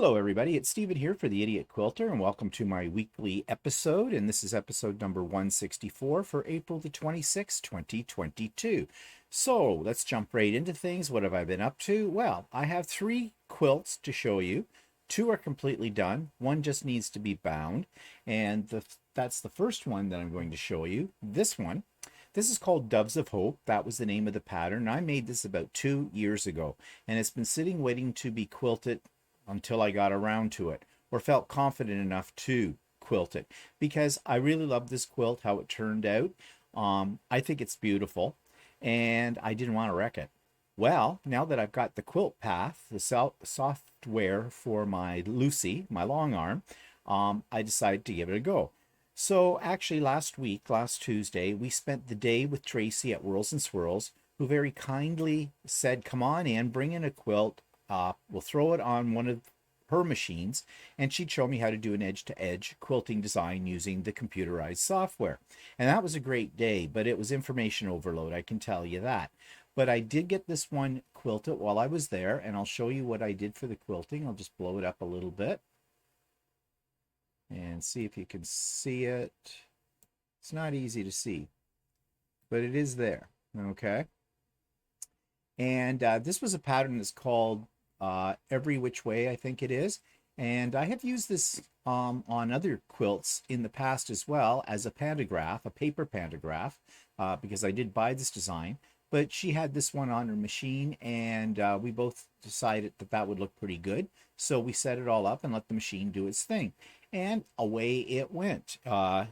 Hello everybody, it's Stephen here for the Idiot Quilter and welcome to my weekly episode, and this is episode number 164 for April the 26th, 2022. So let's jump right into things. What have I been up to? Well, I have 3 quilts to show you. 2 are completely done. 1 just needs to be bound, and that's the first one that I'm going to show you. This one. This is called Doves of Hope. That was the name of the pattern. I made this about 2 years ago, and it's been sitting waiting to be quilted until I got around to it or felt confident enough to quilt it, because I really love this quilt, how it turned out. I think it's beautiful and I didn't want to wreck it. Well, now that I've got the quilt path, the software for my Lucy, my long arm, I decided to give it a go. So actually last Tuesday, we spent the day with Tracy at Whirls N Swirls, who very kindly said, come on in, bring in a quilt. We'll throw it on one of her machines, and she'd show me how to do an edge-to-edge quilting design using the computerized software. And that was a great day, but it was information overload, I can tell you that. But I did get this one quilted while I was there, and I'll show you what I did for the quilting. I'll just blow it up a little bit and see if you can see it. It's not easy to see, but it is there, okay? And this was a pattern that's called Every Which Way, I think it is. And I have used this on other quilts in the past as well as a pantograph, a paper pantograph, because I did buy this design. But she had this one on her machine, and we both decided that that would look pretty good. So we set it all up and let the machine do its thing. And away it went. There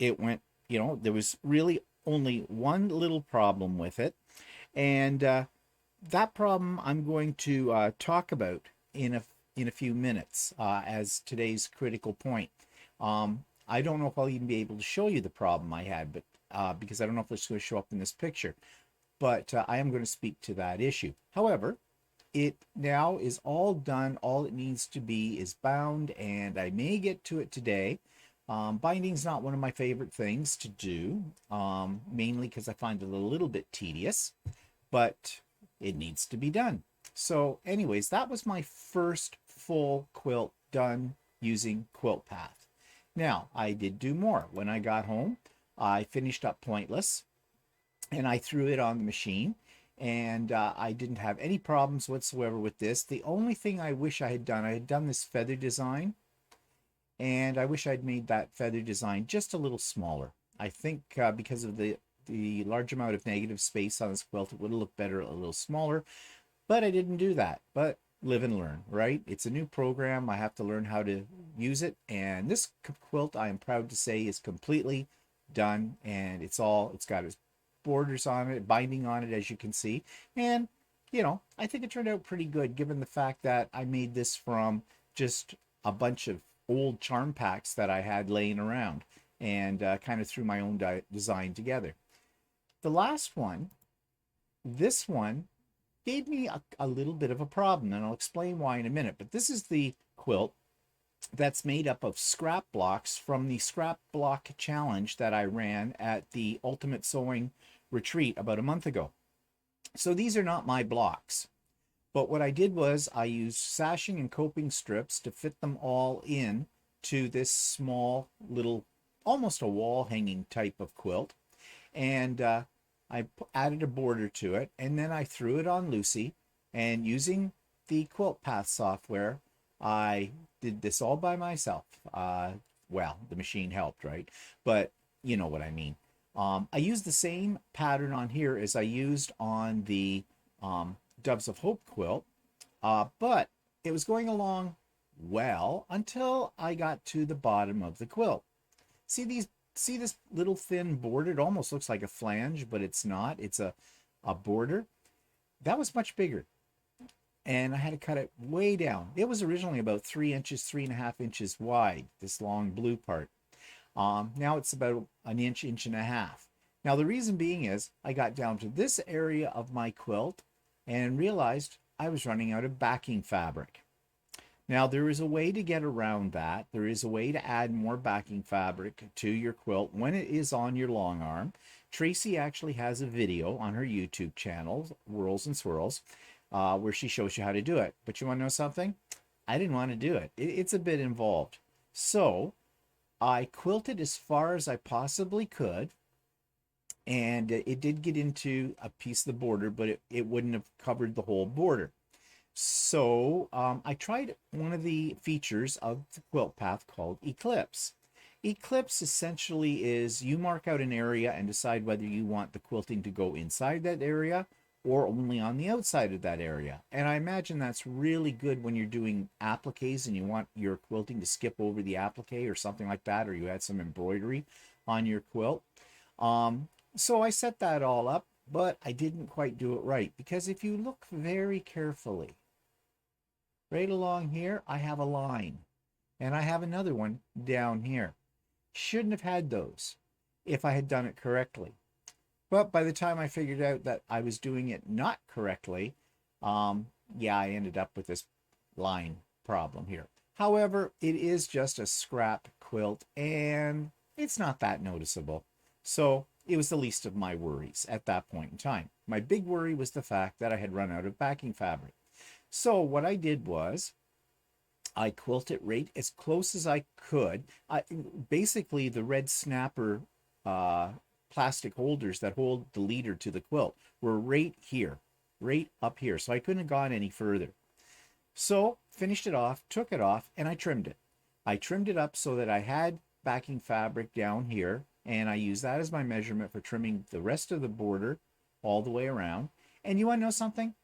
was really only one little problem with it. And that problem I'm going to talk about in a few minutes as today's critical point. I don't know if I'll even be able to show you the problem I had, but because I don't know if it's going to show up in this picture. But I am going to speak to that issue. However, it now is all done. All it needs to be is bound, and I may get to it today. Binding's not one of my favorite things to do, mainly because I find it a little bit tedious, but it needs to be done. So anyways, that was my first full quilt done using Quilt Path. Now, I did do more. When I got home, I finished up Pointless, and I threw it on the machine, and I didn't have any problems whatsoever with this. The only thing I wish I had done this feather design, and I wish I'd made that feather design just a little smaller. I think because of the large amount of negative space on this quilt, it would have looked better a little smaller, but I didn't do that. But live and learn, right? It's a new program. I have to learn how to use it, and this quilt, I am proud to say, is completely done, and it's got its borders on it, binding on it, as you can see, and I think it turned out pretty good given the fact that I made this from just a bunch of old charm packs that I had laying around, and kind of threw my own design together. The last one, this one, gave me a little bit of a problem, and I'll explain why in a minute. But this is the quilt that's made up of scrap blocks from the scrap block challenge that I ran at the Ultimate Sewing Retreat about a month ago. So these are not my blocks. But what I did was I used sashing and coping strips to fit them all in to this small little, almost a wall hanging type of quilt. And I added a border to it, and then I threw it on Lucy, and using the Quilt Path software, I did this all by myself. Well, the machine helped, right? But you know what I mean. I used the same pattern on here as I used on the Doves of Hope quilt, but it was going along well until I got to the bottom of the quilt. See this little thin border? It almost looks like a flange, but it's not. It's a border. That was much bigger, and I had to cut it way down. It was originally about 3 inches, 3.5 inches wide, this long blue part. Now it's about an inch, inch and a half. Now the reason being is I got down to this area of my quilt and realized I was running out of backing fabric. Now there is a way to get around that. There is a way to add more backing fabric to your quilt when it is on your long arm. Tracy actually has a video on her YouTube channel, Whirls N Swirls, where she shows you how to do it. But you want to know something? I didn't want to do it. It's a bit involved. So I quilted as far as I possibly could, and it did get into a piece of the border, but it wouldn't have covered the whole border. So I tried one of the features of the quilt path called Eclipse. Eclipse essentially is you mark out an area and decide whether you want the quilting to go inside that area or only on the outside of that area. And I imagine that's really good when you're doing appliques and you want your quilting to skip over the applique or something like that, or you had some embroidery on your quilt. So I set that all up, but I didn't quite do it right, because if you look very carefully, right along here, I have a line, and I have another one down here. Shouldn't have had those if I had done it correctly. But by the time I figured out that I was doing it not correctly, yeah, I ended up with this line problem here. However, it is just a scrap quilt, and it's not that noticeable. So it was the least of my worries at that point in time. My big worry was the fact that I had run out of backing fabric. So what I did was I quilted right as close as I could. Basically, the red snapper plastic holders that hold the leader to the quilt were right here, right up here. So I couldn't have gone any further. So finished it off, took it off, and I trimmed it. I trimmed it up so that I had backing fabric down here, and I used that as my measurement for trimming the rest of the border all the way around. And you want to know something?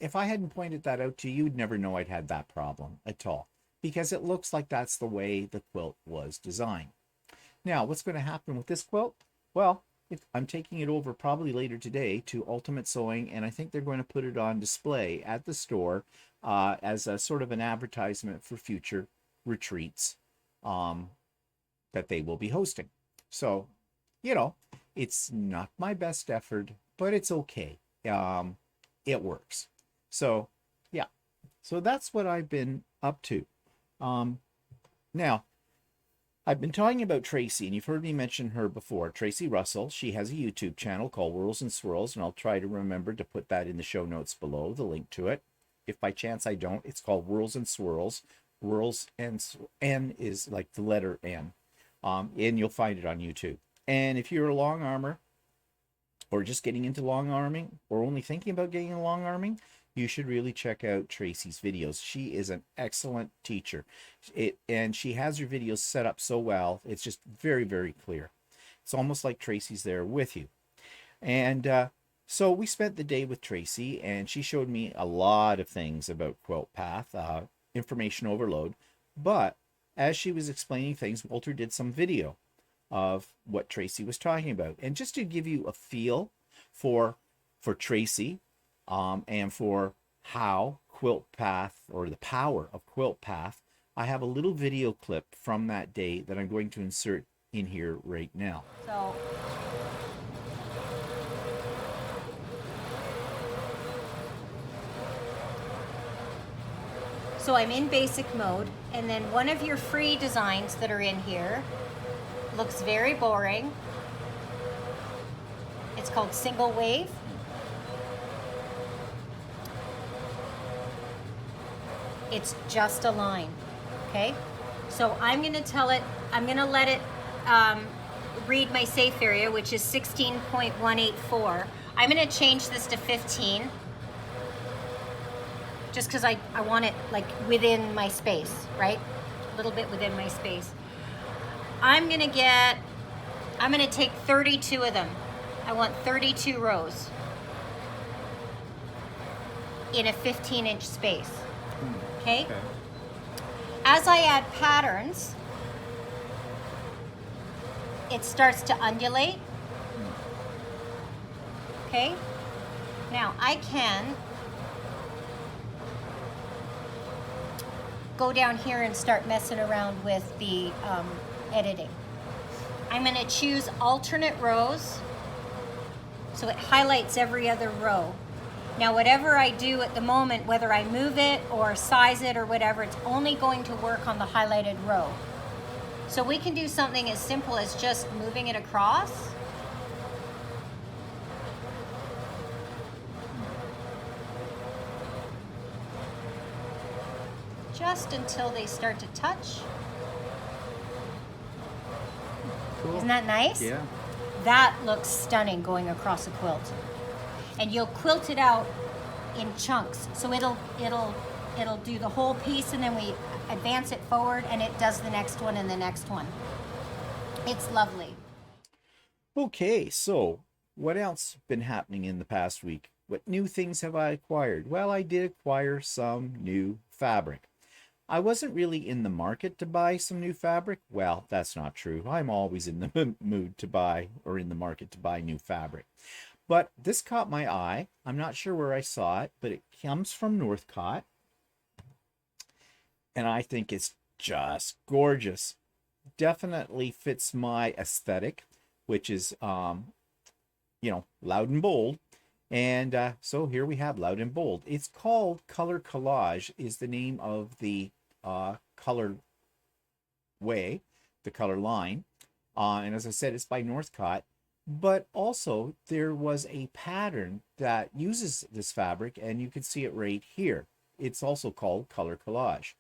If I hadn't pointed that out to you, you'd never know I'd had that problem at all, because it looks like that's the way the quilt was designed. Now, what's going to happen with this quilt? Well, I'm taking it over probably later today to Ultimate Sewing, and I think they're going to put it on display at the store as a sort of an advertisement for future retreats that they will be hosting. So, you know, it's not my best effort, but it's okay. It works. So, yeah. So that's what I've been up to. Now, I've been talking about Tracy, and you've heard me mention her before. Tracy Russell. She has a YouTube channel called Whirls N Swirls, and I'll try to remember to put that in the show notes below, the link to it. If by chance I don't, it's called Whirls N Swirls. Whirls N is like the letter N. And you'll find it on YouTube. And if you're a long armor, or just getting into long arming, or only thinking about getting into long arming, you should really check out Tracy's videos. She is an excellent teacher. And she has her videos set up so well. It's just very, very clear. It's almost like Tracy's there with you. And so we spent the day with Tracy, and she showed me a lot of things about Quilt Path, information overload. But as she was explaining things, Walter did some video of what Tracy was talking about. And just to give you a feel for Tracy, and for how Quilt Path, or the power of Quilt Path, I have a little video clip from that day that I'm going to insert in here right now. So I'm in basic mode, and then one of your free designs that are in here looks very boring. It's called Single Wave. It's just a line, okay? So I'm gonna let it read my safe area, which is 16.184. I'm gonna change this to 15, just because I want it like within my space, right? A little bit within my space. I'm gonna take 32 of them. I want 32 rows in a 15-inch space. Okay? As I add patterns, it starts to undulate. Okay? Now I can go down here and start messing around with the editing. I'm going to choose alternate rows so it highlights every other row. Now whatever I do at the moment, whether I move it or size it or whatever, it's only going to work on the highlighted row. So we can do something as simple as just moving it across. just until they start to touch. Cool. Isn't that nice? Yeah. That looks stunning going across a quilt. And you'll quilt it out in chunks. So it'll do the whole piece, and then we advance it forward and it does the next one and the next one. It's lovely. Okay, so what else been happening in the past week? What new things have I acquired? Well, I did acquire some new fabric. I wasn't really in the market to buy some new fabric. Well, that's not true. I'm always in the mood to buy, or in the market to buy new fabric. But this caught my eye. I'm not sure where I saw it, but it comes from Northcott. And I think it's just gorgeous. Definitely fits my aesthetic, which is, loud and bold. And so here we have loud and bold. It's called Color Collage, is the name of the color way, the color line. And as I said, it's by Northcott. But also there was a pattern that uses this fabric, and you can see it right here. It's also called Color Collage.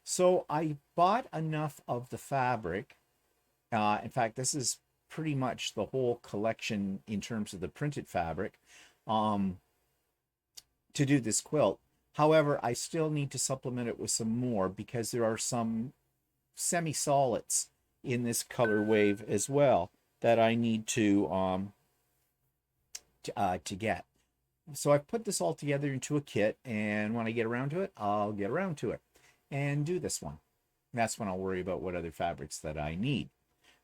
So I bought enough of the fabric. In fact, this is pretty much the whole collection in terms of the printed fabric to do this quilt. However, I still need to supplement it with some more because there are some semi-solids in this color wave as well that I need to get. So I've put this all together into a kit, and when I get around to it, I'll get around to it and do this one. That's when I'll worry about what other fabrics that I need.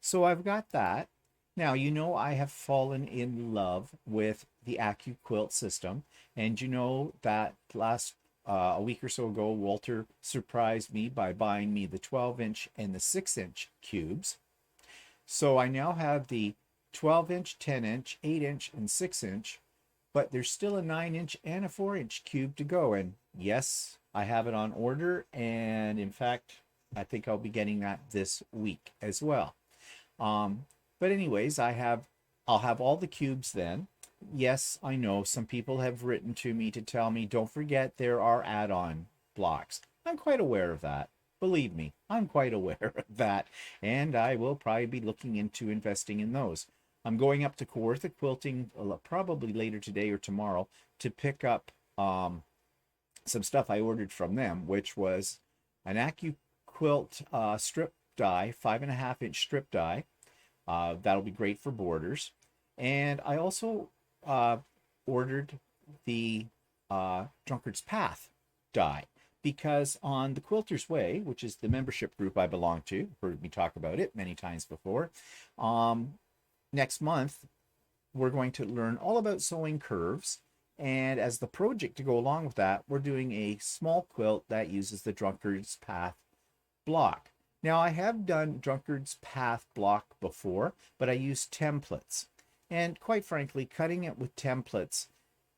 So I've got that. Now, you know, I have fallen in love with the Accuquilt system, and you know that a week or so ago, Walter surprised me by buying me the 12-inch and the 6-inch cubes. So I now have the 12-inch, 10-inch, 8-inch, and 6-inch, but there's still a 9-inch and a 4-inch cube to go. And yes, I have it on order, and in fact, I think I'll be getting that this week as well. But anyways, I'll have all the cubes then. Yes, I know some people have written to me to tell me, don't forget there are add-on blocks. I'm quite aware of that. Believe me, I'm quite aware of that. And I will probably be looking into investing in those. I'm going up to Kawartha Quilting probably later today or tomorrow to pick up some stuff I ordered from them, which was an Accuquilt strip die, 5.5-inch strip die. That'll be great for borders. And I also ordered the Drunkard's Path die, because on the Quilter's Way, which is the membership group I belong to, heard me talk about it many times before, next month we're going to learn all about sewing curves. And as the project to go along with that, we're doing a small quilt that uses the Drunkard's Path block. Now, I have done Drunkard's Path block before, but I use templates. And quite frankly, cutting it with templates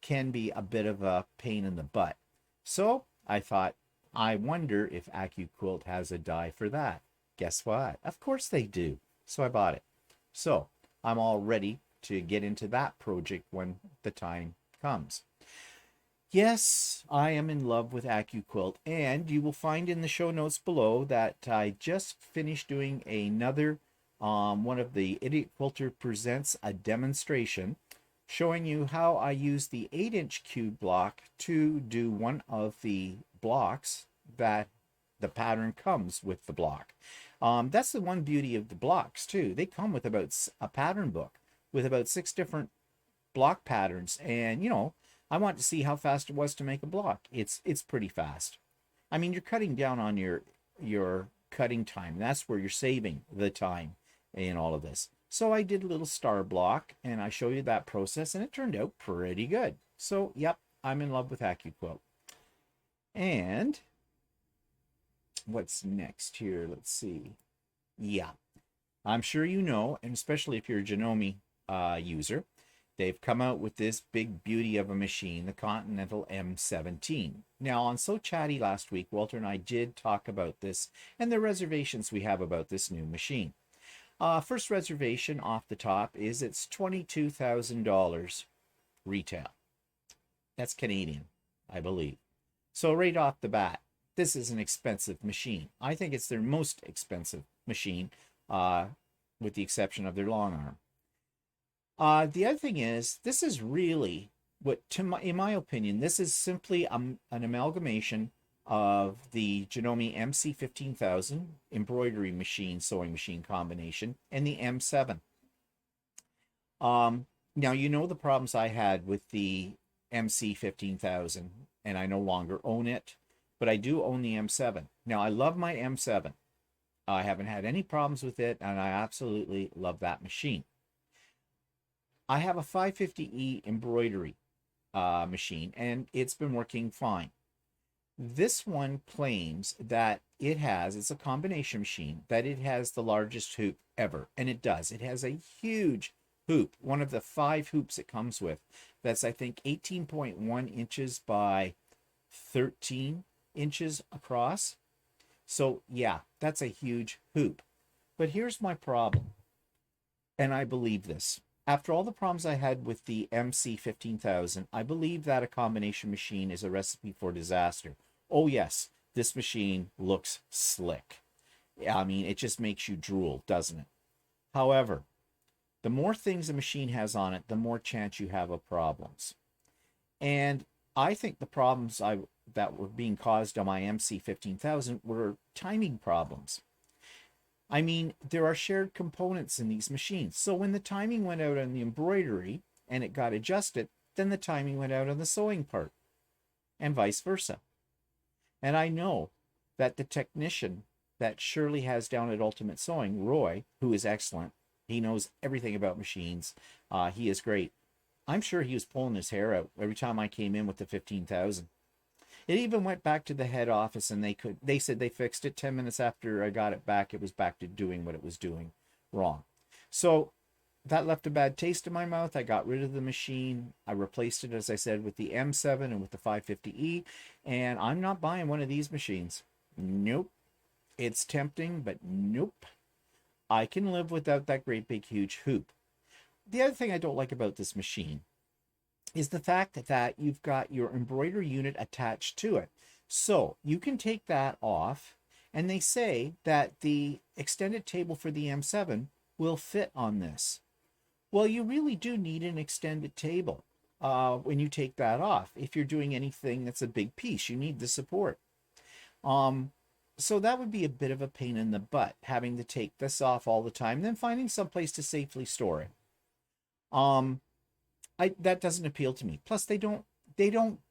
can be a bit of a pain in the butt. So I thought, I wonder if Accuquilt has a die for that. Guess what? Of course they do. So I bought it. So I'm all ready to get into that project when the time comes. Yes, I am in love with Accuquilt, and you will find in the show notes below that I just finished doing another one of the Idiot Quilter Presents a demonstration showing you how I use the 8-inch cube block to do one of the blocks that the pattern comes with the block. That's the one beauty of the blocks too. They come with about a pattern book with about 6 different block patterns, and you know, I want to see how fast it was to make a block. It's pretty fast. I mean, you're cutting down on your cutting time. That's where you're saving the time in all of this. So I did a little star block, and I show you that process, and it turned out pretty good. So, yep, I'm in love with Accuquilt. And what's next here? Let's see. Yeah, I'm sure you know, and especially if you're a Janome user, they've come out with this big beauty of a machine, the Continental M17. Now, on So Chatty last week, Walter and I did talk about this and the reservations we have about this new machine. First reservation off the top is it's $22,000 retail. That's Canadian, I believe. So right off the bat, this is an expensive machine. I think it's their most expensive machine, uh, with the exception of their long arm. The other thing is, this is really in my opinion, this is simply an amalgamation of the Janome MC15000 embroidery machine, sewing machine combination, and the M7. Now, you know the problems I had with the MC15000, and I no longer own it, but I do own the M7. Now, I love my M7. I haven't had any problems with it, and I absolutely love that machine. I have a 550E embroidery machine, and it's been working fine. This one claims that it's a combination machine, that it has the largest hoop ever, and it does. It has a huge hoop, one of the 5 hoops it comes with, that's I think 18.1 inches by 13 inches across. So yeah, that's a huge hoop. But here's my problem, and I believe this. After all the problems I had with the MC15000, I believe that a combination machine is a recipe for disaster. Oh yes, this machine looks slick. I mean, it just makes you drool, doesn't it? However, the more things a machine has on it, the more chance you have of problems. And I think the problems that were being caused on my MC15000 were timing problems. I mean, there are shared components in these machines. So when the timing went out on the embroidery and it got adjusted, then the timing went out on the sewing part, and vice versa. And I know that the technician that Shirley has down at Ultimate Sewing, Roy, who is excellent, he knows everything about machines. He is great. I'm sure he was pulling his hair out every time I came in with the 15,000. It even went back to the head office, and they said they fixed it 10 minutes after I got it back. It was back to doing what it was doing wrong. So that left a bad taste in my mouth. I got rid of the machine. I replaced it, as I said, with the M7 and with the 550E, and I'm not buying one of these machines. Nope. It's tempting, but nope. I can live without that great big huge hoop. The other thing I don't like about this machine is the fact that you've got your embroidery unit attached to it. So you can take that off, and they say that the extended table for the M7 will fit on this. Well, you really do need an extended table when you take that off. If you're doing anything that's a big piece, you need the support. So that would be a bit of a pain in the butt, having to take this off all the time, then finding some place to safely store it. That doesn't appeal to me. Plus, they don't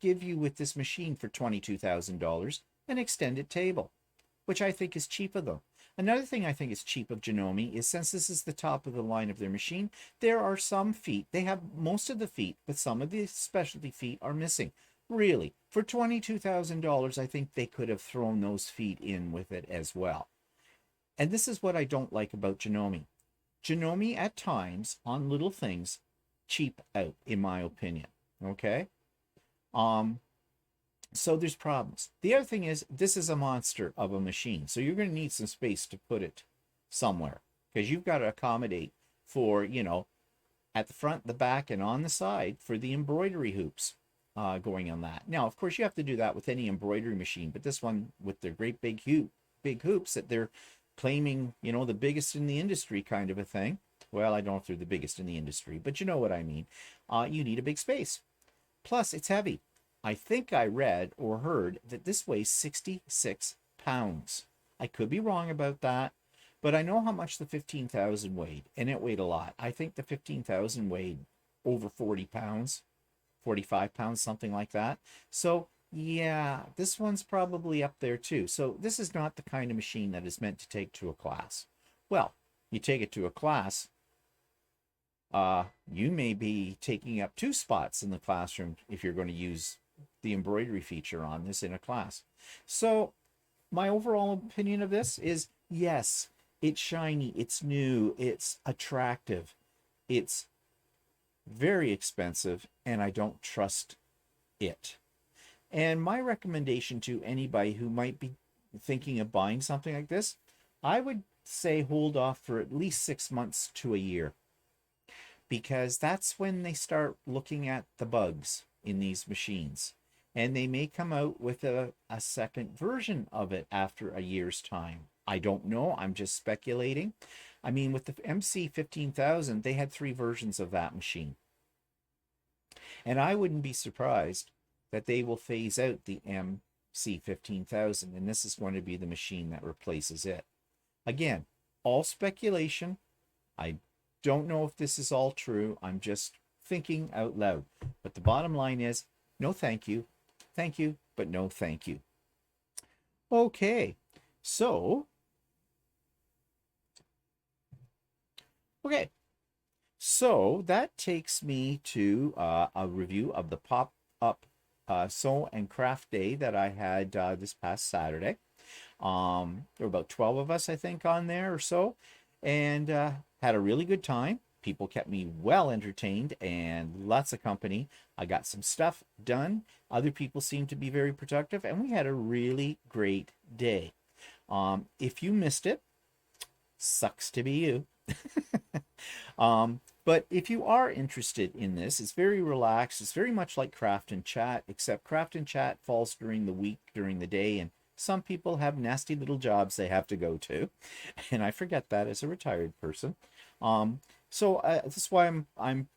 give you with this machine for $22,000 an extended table, which I think is cheap of them. Another thing I think is cheap of Janome is, since this is the top of the line of their machine, there are some feet. They have most of the feet, but some of the specialty feet are missing. Really, for $22,000, I think they could have thrown those feet in with it as well. And this is what I don't like about Janome. Janome, at times, on little things, cheap out, in my opinion. Okay? So there's problems. The other thing is, this is a monster of a machine, so you're going to need some space to put it somewhere, because you've got to accommodate for, at the front, the back, and on the side for the embroidery hoops going on that. Now, of course, you have to do that with any embroidery machine, but this one, with their great big hoops that they're claiming, the biggest in the industry kind of a thing. Well, I don't know if they're the biggest in the industry, but you know what I mean. You need a big space. Plus, it's heavy. I think I read or heard that this weighs 66 pounds. I could be wrong about that, but I know how much the 15,000 weighed, and it weighed a lot. I think the 15,000 weighed over 40 pounds, 45 pounds, something like that. So, yeah, this one's probably up there too. So this is not the kind of machine that is meant to take to a class. Well, you take it to a class, you may be taking up 2 spots in the classroom if you're going to use the embroidery feature on this in a class. So my overall opinion of this is, yes, it's shiny, it's new, it's attractive, it's very expensive, and I don't trust it. And my recommendation to anybody who might be thinking of buying something like this, I would say hold off for at least 6 months to a year, because that's when they start looking at the bugs in these machines. and they may come out with a second version of it after a year's time. I don't know. I'm just speculating. I mean, with the MC 15,000, they had 3 versions of that machine. And I wouldn't be surprised that they will phase out the MC 15,000, and this is going to be the machine that replaces it. Again, all speculation. I don't know if this is all true. I'm just thinking out loud. But the bottom line is, no thank you. Thank you, but no thank you. Okay, so that takes me to a review of the pop-up sew and craft day that I had this past Saturday. There were about 12 of us, I think, on there or so, and had a really good time. People kept me well entertained and lots of company. I got some stuff done. Other people seemed to be very productive, and we had a really great day. If you missed it, sucks to be you. But if you are interested in this, it's very relaxed. It's very much like Craft and Chat, except Craft and Chat falls during the week, during the day, and some people have nasty little jobs they have to go to, and I forget that as a retired person. So that's why I'm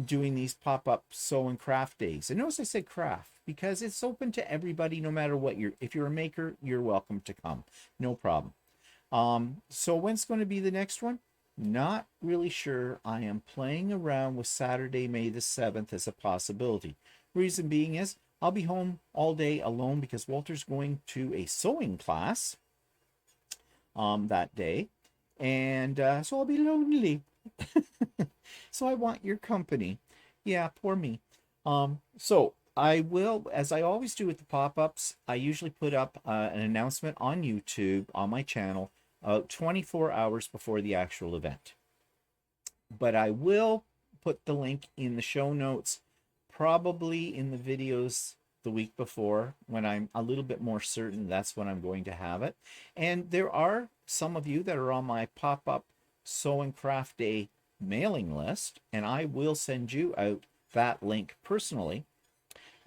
doing these pop-up sew and craft days. And notice I said craft because it's open to everybody, no matter what if you're a maker, you're welcome to come, no problem. So when's going to be the next one? Not really sure. I am playing around with Saturday, May the 7th as a possibility. Reason being is I'll be home all day alone because Walter's going to a sewing class that day, and so I'll be lonely. So I want your company. Yeah, poor me. So I will, as I always do with the pop-ups, I usually put up an announcement on YouTube on my channel 24 hours before the actual event. But I will put the link in the show notes, probably in the videos the week before, when I'm a little bit more certain that's when I'm going to have it. And there are some of you that are on my pop-up Sew and Craft Day mailing list, and I will send you out that link personally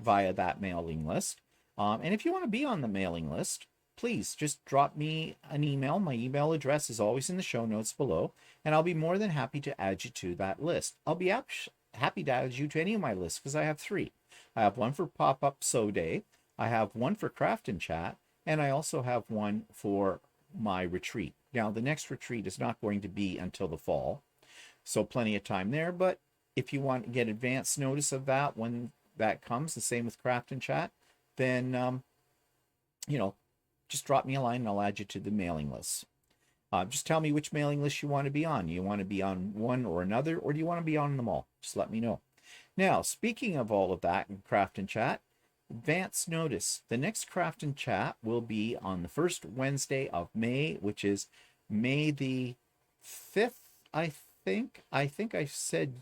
via that mailing list. And if you want to be on the mailing list, please just drop me an email. My email address is always in the show notes below, and I'll be more than happy to add you to that list. I'll be happy to add you to any of my lists because I have 3. I have one for Pop-Up Sew Day, I have one for Craft and Chat, and I also have one for my retreat. Now, the next retreat is not going to be until the fall, so plenty of time there, but if you want to get advance notice of that when that comes, the same with Craft and Chat, then, just drop me a line and I'll add you to the mailing list. Just tell me which mailing list you want to be on. You want to be on one or another, or do you want to be on them all? Just let me know. Now, speaking of all of that in Craft and Chat, advance notice. The next Craft and Chat will be on the first Wednesday of May, which is May the 5th, I think. I think I said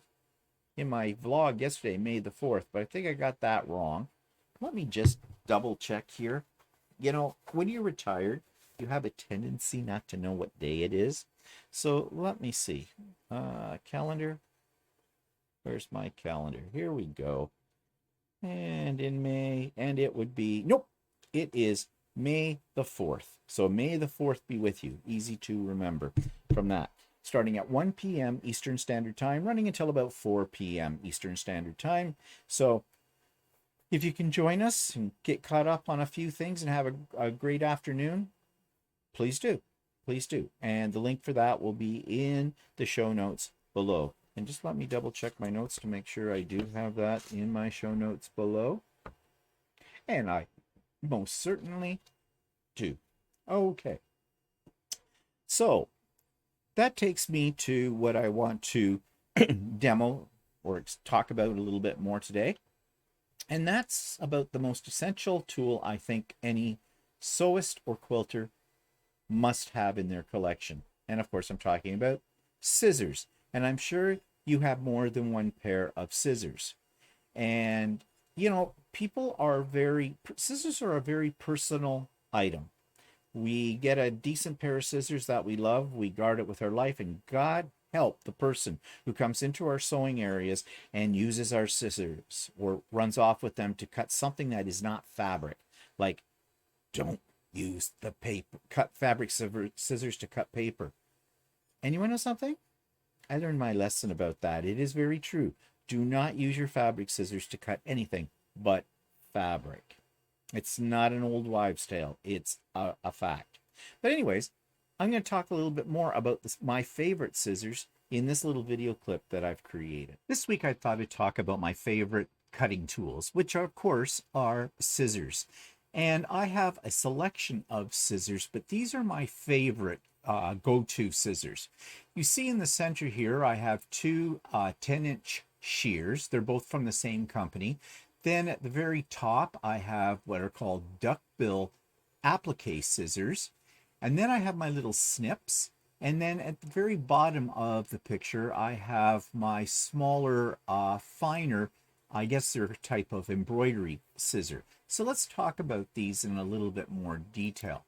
in my vlog yesterday, May the 4th, but I think I got that wrong. Let me just double check here. You know, when you're retired, you have a tendency not to know what day it is. So let me see. Calendar. Where's my calendar? Here we go. And in May, and it would be, nope, it is May the 4th. So May the 4th be with you. Easy to remember from that. Starting at 1 p.m. Eastern Standard Time, running until about 4 p.m. Eastern Standard Time. So if you can join us and get caught up on a few things and have a great afternoon, please do. Please do. And the link for that will be in the show notes below. And just let me double check my notes to make sure I do have that in my show notes below. And I most certainly do. Okay. So that takes me to what I want to demo or talk about a little bit more today. And that's about the most essential tool I think any sewist or quilter must have in their collection. And of course, I'm talking about scissors. And I'm sure you have more than one pair of scissors. And, you know, scissors are a very personal item. We get a decent pair of scissors that we love. We guard it with our life. And God help the person who comes into our sewing areas and uses our scissors or runs off with them to cut something that is not fabric. Like, don't use the paper, cut fabric scissors to cut paper. And you want to know something? I learned my lesson about that. It is very true. Do not use your fabric scissors to cut anything but fabric. It's not an old wives' tale. It's a fact. But anyways, I'm going to talk a little bit more about my favorite scissors in this little video clip that I've created. This week I thought I'd talk about my favorite cutting tools, which of course are scissors. And I have a selection of scissors, but these are my favorite go-to scissors. You see in the center here, I have two 10-inch shears. They're both from the same company. Then at the very top, I have what are called duckbill applique scissors. And then I have my little snips. And then at the very bottom of the picture, I have my smaller, finer, I guess they're a type of embroidery scissor. So let's talk about these in a little bit more detail.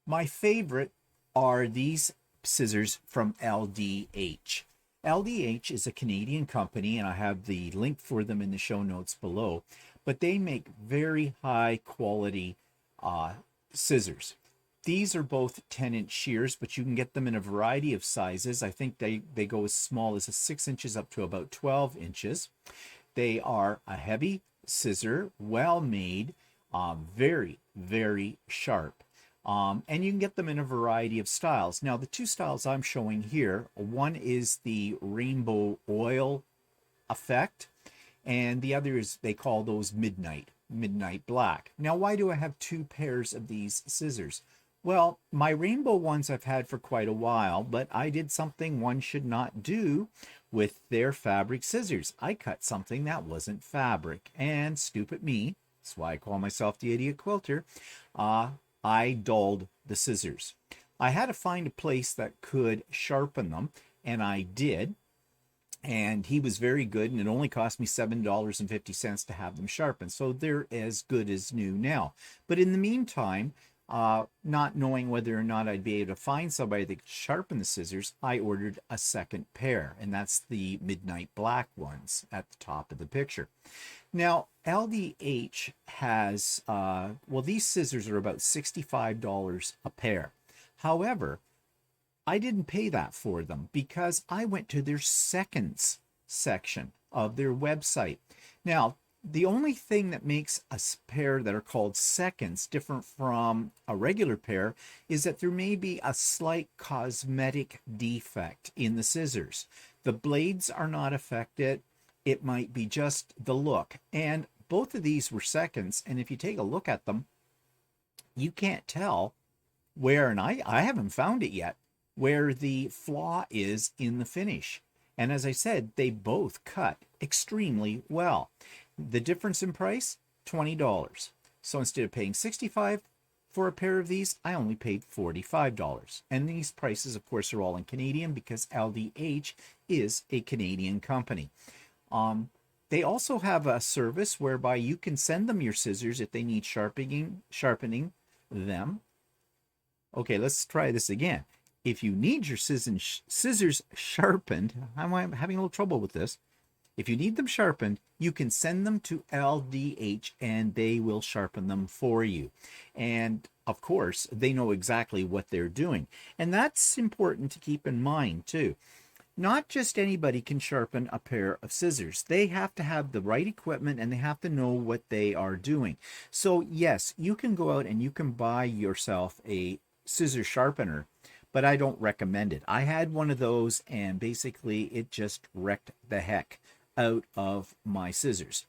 My favorite are these scissors from LDH. LDH is a Canadian company, and I have the link for them in the show notes below, but they make very high quality scissors. These are both 10-inch shears, but you can get them in a variety of sizes. I think they go as small as 6 inches up to about 12 inches. They are a heavy scissor, well made, very, very sharp. And you can get them in a variety of styles. Now, the two styles I'm showing here, one is the rainbow oil effect, and the other is, they call those midnight black. Now, why do I have two pairs of these scissors? Well, my rainbow ones I've had for quite a while, but I did something one should not do with their fabric scissors. I cut something that wasn't fabric, and stupid me, that's why I call myself the Idiot Quilter, I dulled the scissors. I had to find a place that could sharpen them, and I did. And he was very good, and it only cost me $7.50 to have them sharpened. So they're as good as new now. But in the meantime, not knowing whether or not I'd be able to find somebody that could sharpen the scissors, I ordered a second pair, and that's the midnight black ones at the top of the picture. Now, LDH has, well, these scissors are about $65 a pair. However, I didn't pay that for them because I went to their seconds section of their website. Now, the only thing that makes a pair that are called seconds different from a regular pair is that there may be a slight cosmetic defect in the scissors. The blades are not affected. It might be just the look. And both of these were seconds. And if you take a look at them, you can't tell where, and I haven't found it yet, where the flaw is in the finish. And as I said, they both cut extremely well. The difference in price, $20. So instead of paying $65 for a pair of these, I only paid $45. And these prices, of course, are all in Canadian because LDH is a Canadian company. They also have a service whereby you can send them your scissors if they need sharpening them. Okay, let's try this again. If you need your scissors sharpened, I'm having a little trouble with this. If you need them sharpened, you can send them to LDH and they will sharpen them for you. And of course, they know exactly what they're doing. And that's important to keep in mind too. Not just anybody can sharpen a pair of scissors. They have to have the right equipment and they have to know what they are doing. So yes, you can go out and you can buy yourself a scissor sharpener, but I don't recommend it. I had one of those and basically it just wrecked the heck out of my scissors.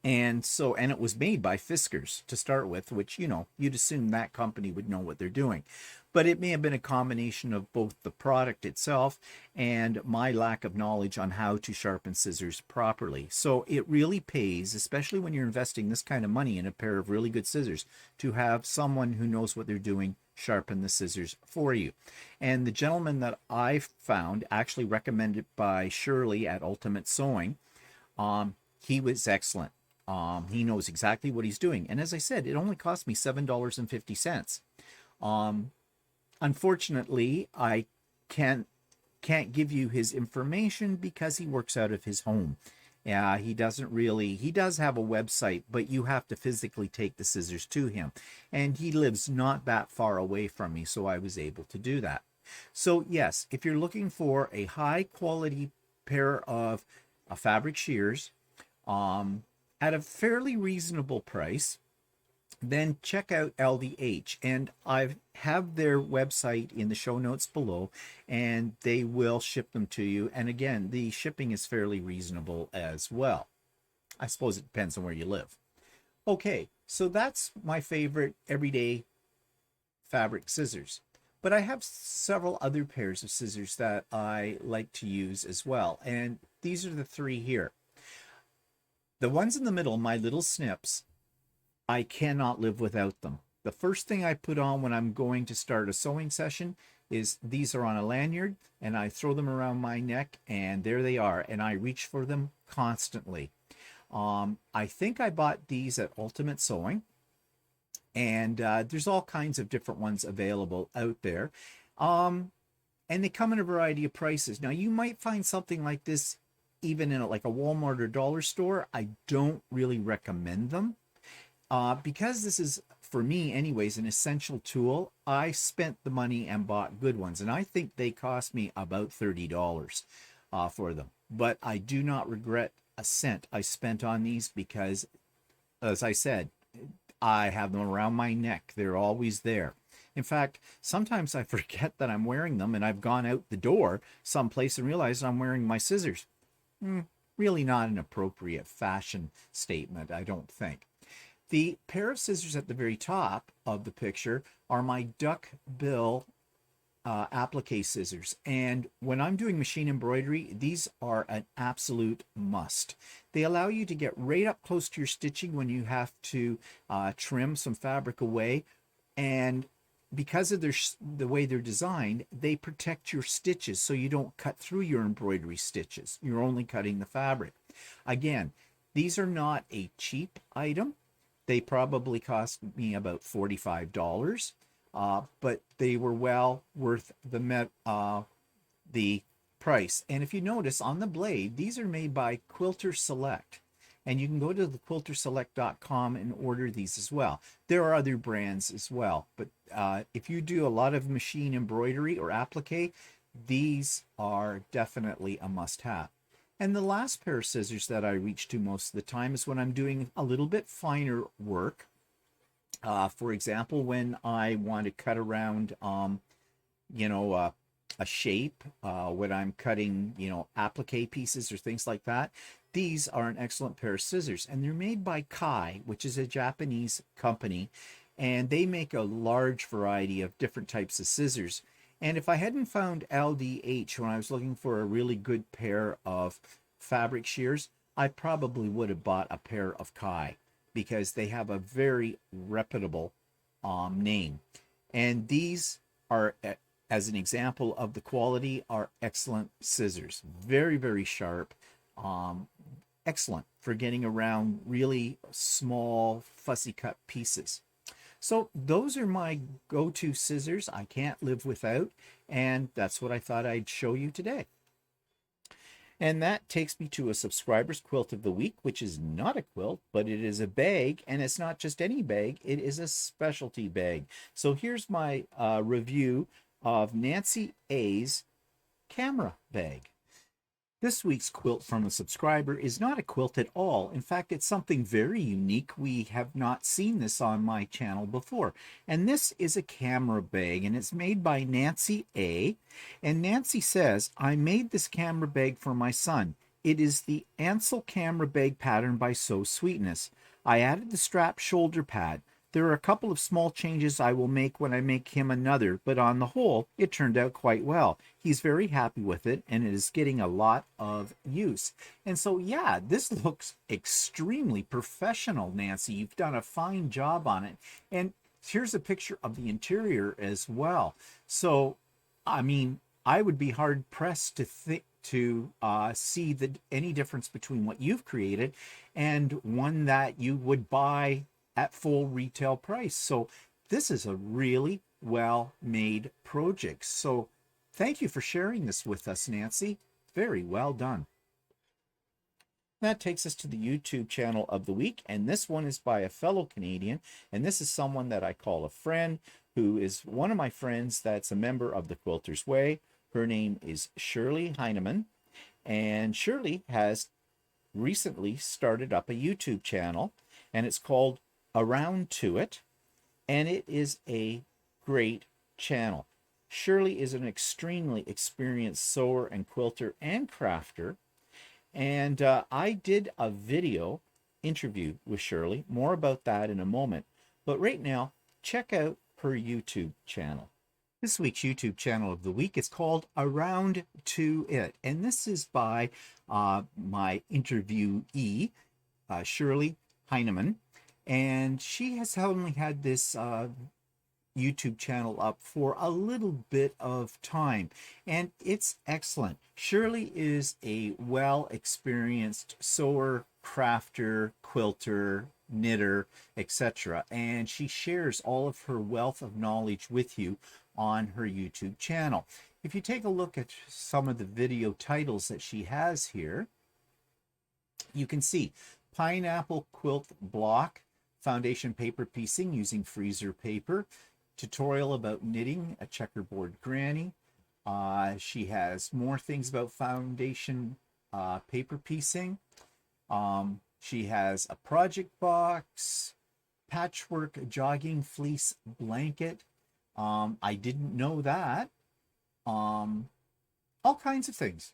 And it was made by Fiskars to start with, which, you know, you'd assume that company would know what they're doing. But it may have been a combination of both the product itself and my lack of knowledge on how to sharpen scissors properly. So it really pays, especially when you're investing this kind of money in a pair of really good scissors, to have someone who knows what they're doing sharpen the scissors for you. And the gentleman that I found, actually recommended by Shirley at Ultimate Sewing, he was excellent. He knows exactly what he's doing. And as I said, it only cost me $7.50. Unfortunately, I can't can't give you his information because he works out of his home. He doesn't really, he does have a website, but you have to physically take the scissors to him. And he lives not that far away from me, so I was able to do that. So yes, if you're looking for a high quality pair of fabric shears at a fairly reasonable price, then check out LDH. And I have their website in the show notes below, and they will ship them to you. And again, the shipping is fairly reasonable as well. I suppose it depends on where you live. Okay, so that's my favorite everyday fabric scissors. But I have several other pairs of scissors that I like to use as well. And these are the three here. The ones in the middle, my little snips, I cannot live without them. The first thing I put on when I'm going to start a sewing session is these are on a lanyard, and I throw them around my neck, and there they are, and I reach for them constantly. I think I bought these at Ultimate Sewing, and there's all kinds of different ones available out there. And they come in a variety of prices. Now, you might find something like this even in like a Walmart or dollar store. I don't really recommend them. Because this is, for me anyways, an essential tool, I spent the money and bought good ones. And I think they cost me about $30 for them. But I do not regret a cent I spent on these because, as I said, I have them around my neck. They're always there. In fact, sometimes I forget that I'm wearing them, and I've gone out the door someplace and realized I'm wearing my scissors. Really not an appropriate fashion statement, I don't think. The pair of scissors at the very top of the picture are my duck bill applique scissors. And when I'm doing machine embroidery, these are an absolute must. They allow you to get right up close to your stitching when you have to trim some fabric away. And because of the way they're designed, they protect your stitches so you don't cut through your embroidery stitches. You're only cutting the fabric. Again, these are not a cheap item. They probably cost me about $45, but they were well worth the price. And if you notice on the blade, these are made by Quilter Select. And you can go to the quilterselect.com and order these as well. There are other brands as well, but if you do a lot of machine embroidery or applique, these are definitely a must-have. And the last pair of scissors that I reach to most of the time is when I'm doing a little bit finer work. For example, when I want to cut around, a shape, when I'm cutting, applique pieces or things like that. These are an excellent pair of scissors, and they're made by Kai, which is a Japanese company, and they make a large variety of different types of scissors. And if I hadn't found LDH when I was looking for a really good pair of fabric shears, I probably would have bought a pair of Kai because they have a very reputable name. And these are, as an example of the quality, are excellent scissors. Very, very sharp. Excellent for getting around really small, fussy cut pieces. So those are my go-to scissors I can't live without, and that's what I thought I'd show you today. And that takes me to a subscriber's quilt of the week, which is not a quilt, but it is a bag, and it's not just any bag, it is a specialty bag. So here's my review of Nancy A's camera bag. This week's quilt from a subscriber is not a quilt at all. In fact, it's something very unique. We have not seen this on my channel before. And this is a camera bag, and it's made by Nancy A. And Nancy says, I made this camera bag for my son. It is the Ansel camera bag pattern by Sew Sweetness. I added the strap shoulder pad. There are a couple of small changes I will make when I make him another, but on the whole, it turned out quite well. He's very happy with it, and it is getting a lot of use. And so, yeah, this looks extremely professional, Nancy. You've done a fine job on it. And here's a picture of the interior as well. So, I mean, I would be hard-pressed to see any difference between what you've created and one that you would buy at full retail price. So this is a really well-made project. So Thank you for sharing this with us, Nancy. Very well done. That takes us to the YouTube channel of the week, and this one is by a fellow Canadian, and this is someone that I call a friend, who is one of my friends that's a member of the Quilter's Way. Her name is Shirley Heinemann, and Shirley has recently started up a YouTube channel, and it's called Aroundtoit, and it is a great channel. Shirley is an extremely experienced sewer and quilter and crafter, and I did a video interview with Shirley. More about that in a moment. But right now, check out her YouTube channel. This week's YouTube channel of the week is called Aroundtoit, and this is by my interviewee, Shirley Heinemann, and she has only had this YouTube channel up for a little bit of time, and it's excellent. Shirley is a well-experienced sewer, crafter, quilter, knitter, etc., and she shares all of her wealth of knowledge with you on her YouTube channel. If you take a look at some of the video titles that she has here, you can see Pineapple Quilt Block, Foundation Paper Piecing using freezer paper, tutorial about knitting, a checkerboard granny. She has more things about foundation paper piecing. She has a project box, patchwork jogging fleece blanket. I didn't know that. All kinds of things.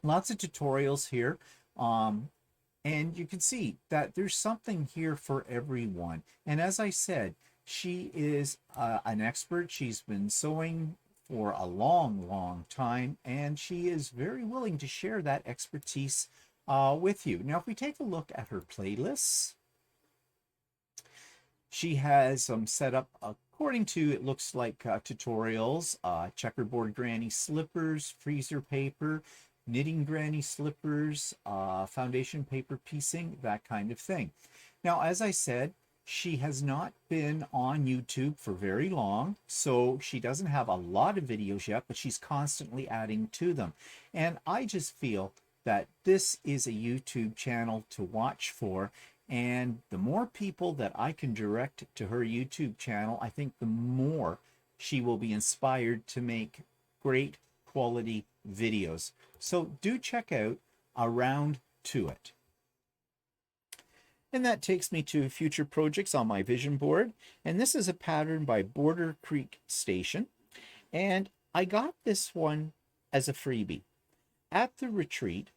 Lots of tutorials here. And you can see that there's something here for everyone. And as I said, she is an expert. She's been sewing for a long time, and she is very willing to share that expertise with you. Now, if we take a look at her playlists, she has set up according to, it looks like, tutorials, checkerboard granny slippers, freezer paper, knitting granny slippers, foundation paper piecing, that kind of thing. Now, as I said, she has not been on YouTube for very long, so she doesn't have a lot of videos yet, but she's constantly adding to them. And I just feel that this is a YouTube channel to watch for, and the more people that I can direct to her YouTube channel, I think the more she will be inspired to make great quality videos. So do check out Aroundtoit. And that takes me to future projects on my vision board. And this is a pattern by Border Creek Station. And I got this one as a freebie. At the retreat,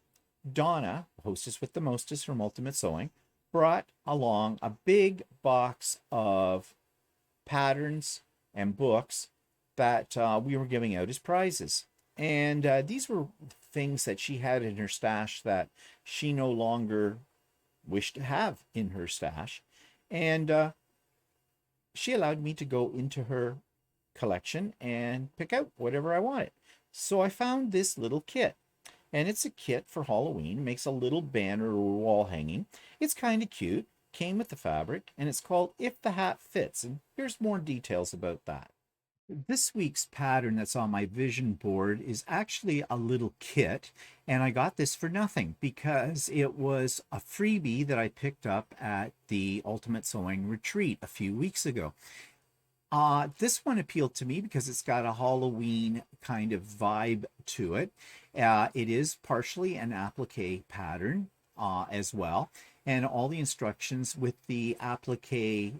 Donna, hostess with the mostest from Ultimate Sewing, brought along a big box of patterns and books that we were giving out as prizes. And these were things that she had in her stash that she no longer wished to have in her stash. And she allowed me to go into her collection and pick out whatever I wanted. So I found this little kit. And it's a kit for Halloween. It makes a little banner or wall hanging. It's kind of cute. Came with the fabric. And it's called If the Hat Fits. And here's more details about that. This week's pattern that's on my vision board is actually a little kit, and I got this for nothing because it was a freebie that I picked up at the Ultimate Sewing Retreat a few weeks ago. This one appealed to me because it's got a Halloween kind of vibe to it. It is partially an applique pattern as well. And all the instructions with the applique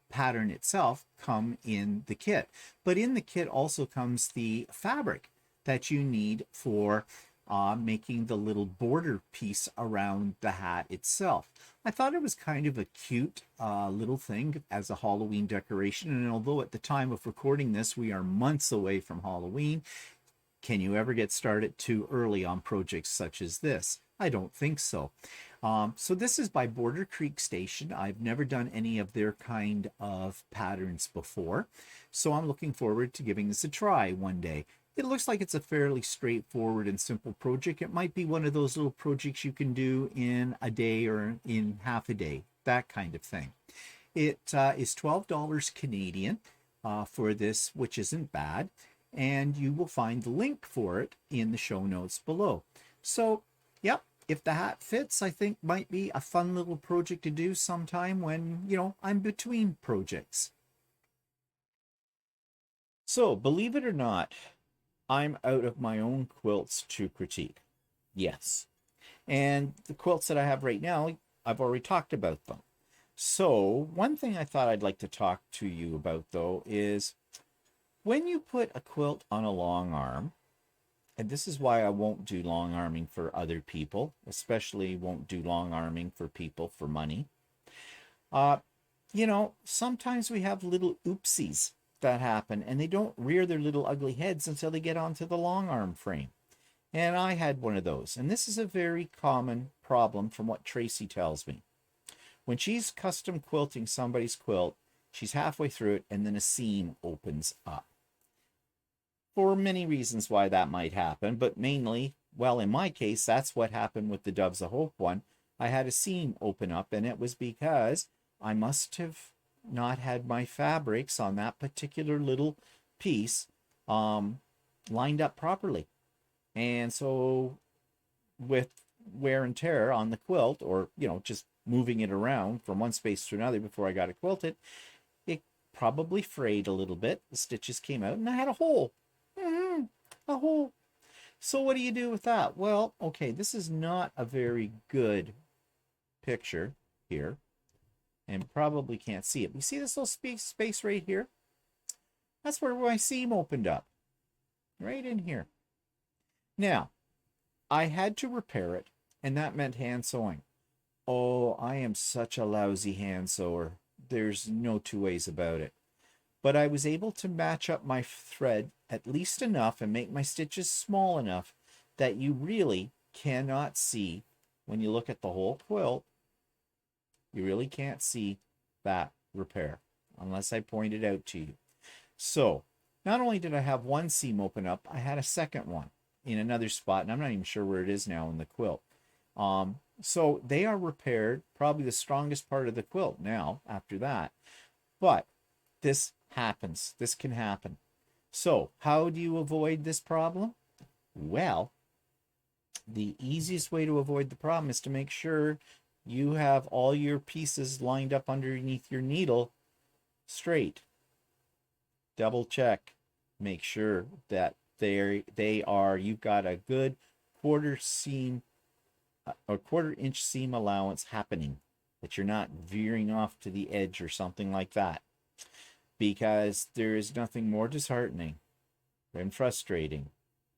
pattern itself come in the kit. But in the kit also comes the fabric that you need for making the little border piece around the hat itself. I thought it was kind of a cute little thing as a Halloween decoration. And although at the time of recording this, we are months away from Halloween, can you ever get started too early on projects such as this? I don't think so. So this is by Border Creek Station. I've never done any of their kind of patterns before, so I'm looking forward to giving this a try one day. It looks like it's a fairly straightforward and simple project. It might be one of those little projects you can do in a day or in half a day, that kind of thing. It is $12 Canadian for this, which isn't bad. and you will find the link for it in the show notes below. So, yep, if the hat fits, I think might be a fun little project to do sometime when, I'm between projects. So, believe it or not, I'm out of my own quilts to critique. Yes. And the quilts that I have right now, I've already talked about them. So, one thing I thought I'd like to talk to you about, though, is when you put a quilt on a long arm, and this is why I won't do long arming for other people, especially won't do long arming for people for money. Sometimes we have little oopsies that happen, and they don't rear their little ugly heads until they get onto the long arm frame. And I had one of those. And this is a very common problem from what Tracy tells me. When she's custom quilting somebody's quilt, she's halfway through it and then a seam opens up. For many reasons why that might happen, but mainly, well, in my case, that's what happened with the Doves of Hope one. I had a seam open up, and it was because I must have not had my fabrics on that particular little piece lined up properly. And so with wear and tear on the quilt, or, just moving it around from one space to another before I got it quilted, it probably frayed a little bit. The stitches came out and I had a hole. A hole. So what do you do with that? Well, okay, this is not a very good picture here, and probably can't see it. You see this little space right here? That's where my seam opened up. Right in here. Now, I had to repair it, and that meant hand sewing. Oh, I am such a lousy hand sewer. There's no two ways about it. But I was able to match up my thread at least enough and make my stitches small enough that you really cannot see, when you look at the whole quilt, you really can't see that repair unless I point it out to you. So, not only did I have one seam open up, I had a second one in another spot, and I'm not even sure where it is now in the quilt. So they are repaired, probably the strongest part of the quilt now after that. But this happens. This can happen. So how do you avoid this problem? Well, the easiest way to avoid the problem is to make sure you have all your pieces lined up underneath your needle straight. Double check. Make sure that you've got a good quarter-inch seam allowance happening, that you're not veering off to the edge or something like that. Because there is nothing more disheartening and frustrating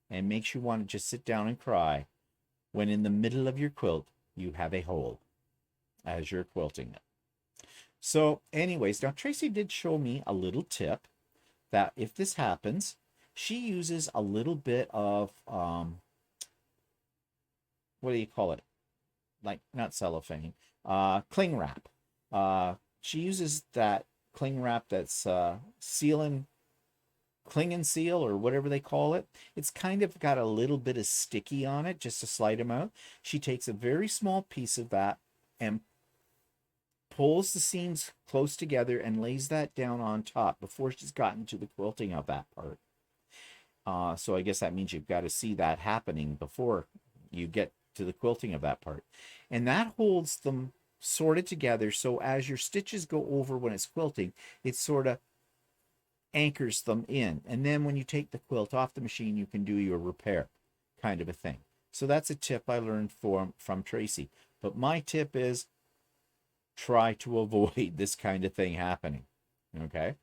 and makes you want to just sit down and cry when in the middle of your quilt you have a hole as you're quilting it. So anyways, now Tracy did show me a little tip that if this happens, she uses a little bit of, what do you call it? Like, not cellophane, cling wrap. She uses that cling wrap that's cling and seal, or whatever they call it. It's kind of got a little bit of sticky on it, just a slight amount. She takes a very small piece of that and pulls the seams close together and lays that down on top before she's gotten to the quilting of that part. So I guess that means you've got to see that happening before you get to the quilting of that part. And that holds them sorted together, so as your stitches go over when it's quilting, it sort of anchors them in. And then when you take the quilt off the machine, you can do your repair, kind of a thing. So that's a tip I learned from Tracy. But my tip is try to avoid this kind of thing happening. Okay?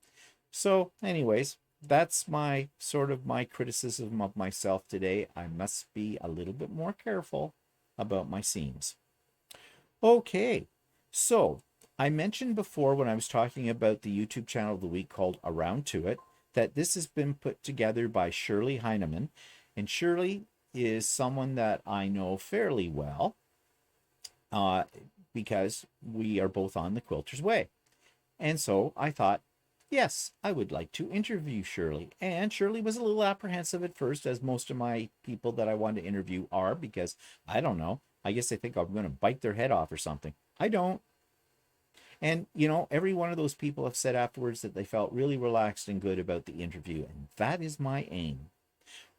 So anyways, that's my criticism of myself today. I must be a little bit more careful about my seams. Okay, so I mentioned before when I was talking about the YouTube channel of the week called Aroundtoit that this has been put together by Shirley Heinemann. And Shirley is someone that I know fairly well because we are both on the Quilter's Way. And so I thought, yes, I would like to interview Shirley. And Shirley was a little apprehensive at first, as most of my people that I want to interview are, because I don't know. I guess they think I'm going to bite their head off or something. I don't. And, you know, every one of those people have said afterwards that they felt really relaxed and good about the interview. And that is my aim.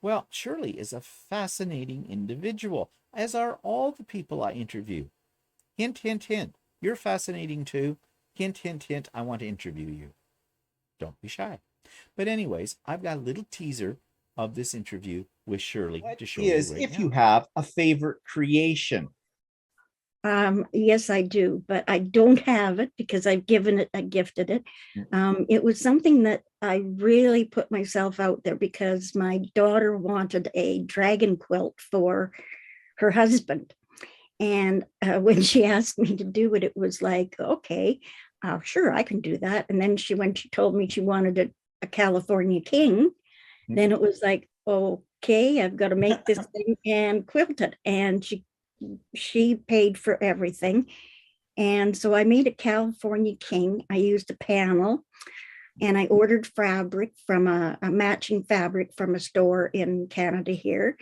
Well, Shirley is a fascinating individual, as are all the people I interview. Hint, hint, hint. You're fascinating too. Hint, hint, hint. I want to interview you. Don't be shy. But anyways, I've got a little teaser of this interview with Shirley to show you right If now. you have a favorite creation. Yes, I do, but I don't have it because I gifted it. It was something that I really put myself out there because my daughter wanted a dragon quilt for her husband. And when she asked me to do it, it was like, okay, sure, I can do that. And then when she told me she wanted a California King, then it was like, okay, I've got to make this thing and quilt it. And she paid for everything. And so I made a California King. I used a panel and I ordered fabric from a matching fabric from a store in Canada here.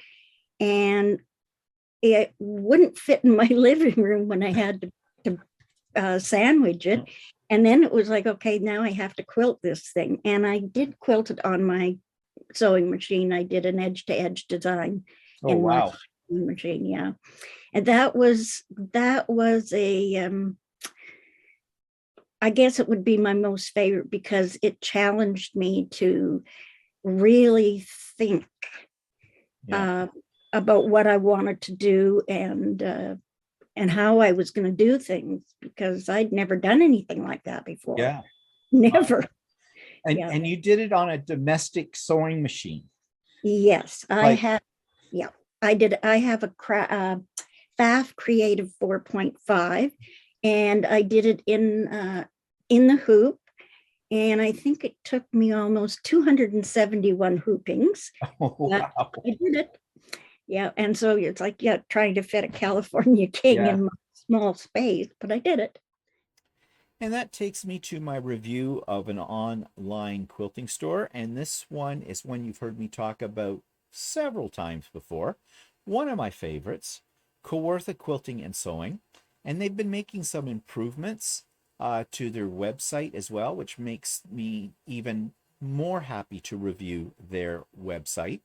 And it wouldn't fit in my living room when I had to sandwich it. And then it was like, okay, now I have to quilt this thing. And I did quilt it on my sewing machine. I did an edge to edge design in my sewing machine. Yeah. And that was a I guess it would be my most favorite because it challenged me to really think about what I wanted to do and how I was going to do things because I'd never done anything like that before. Yeah. Never. And you did it on a domestic sewing machine. Yes, I had. Yeah, I did. I have a FAF Creative 4.5, and I did it in the hoop. And I think it took me almost 271 hoopings. Oh, wow. I did it. Yeah. And so it's like, trying to fit a California King in my small space, but I did it. And that takes me to my review of an online quilting store. And this one is one you've heard me talk about several times before. One of my favorites, Kawartha Quilting and Sewing. And they've been making some improvements to their website as well, which makes me even more happy to review their website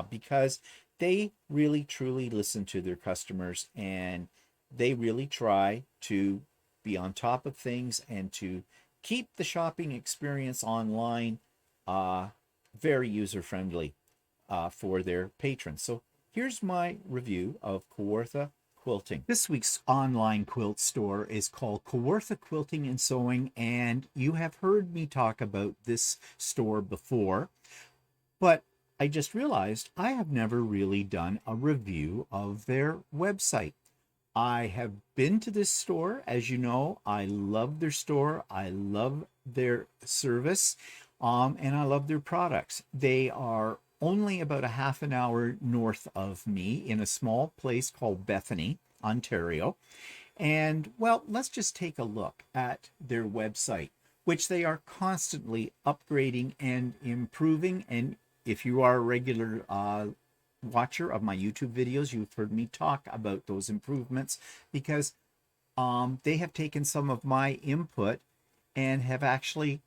because they really truly listen to their customers and they really try to be on top of things and to keep the shopping experience online very user-friendly for their patrons. So here's my review of Kawartha Quilting. This week's online quilt store is called Kawartha Quilting and Sewing, and you have heard me talk about this store before, but I just realized I have never really done a review of their website. I have been to this store. As you know, I love their store. I love their service, and I love their products. They are only about a half an hour north of me in a small place called Bethany, Ontario. And well, let's just take a look at their website, which they are constantly upgrading and improving. And if you are a regular watcher of my YouTube videos, you've heard me talk about those improvements because they have taken some of my input and have actually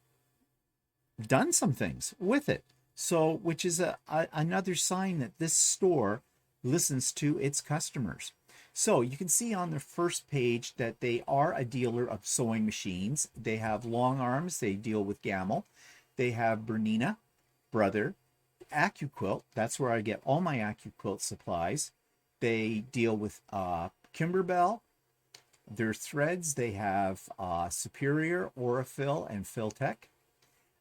done some things with it. So, which is another sign that this store listens to its customers. So you can see on the first page that they are a dealer of sewing machines. They have long arms. They deal with Gamel. They have Bernina, Brother, Accuquilt. That's where I get all my Accuquilt supplies. They deal with Kimber. Their threads, they have Superior, Aurifil, and Filtech.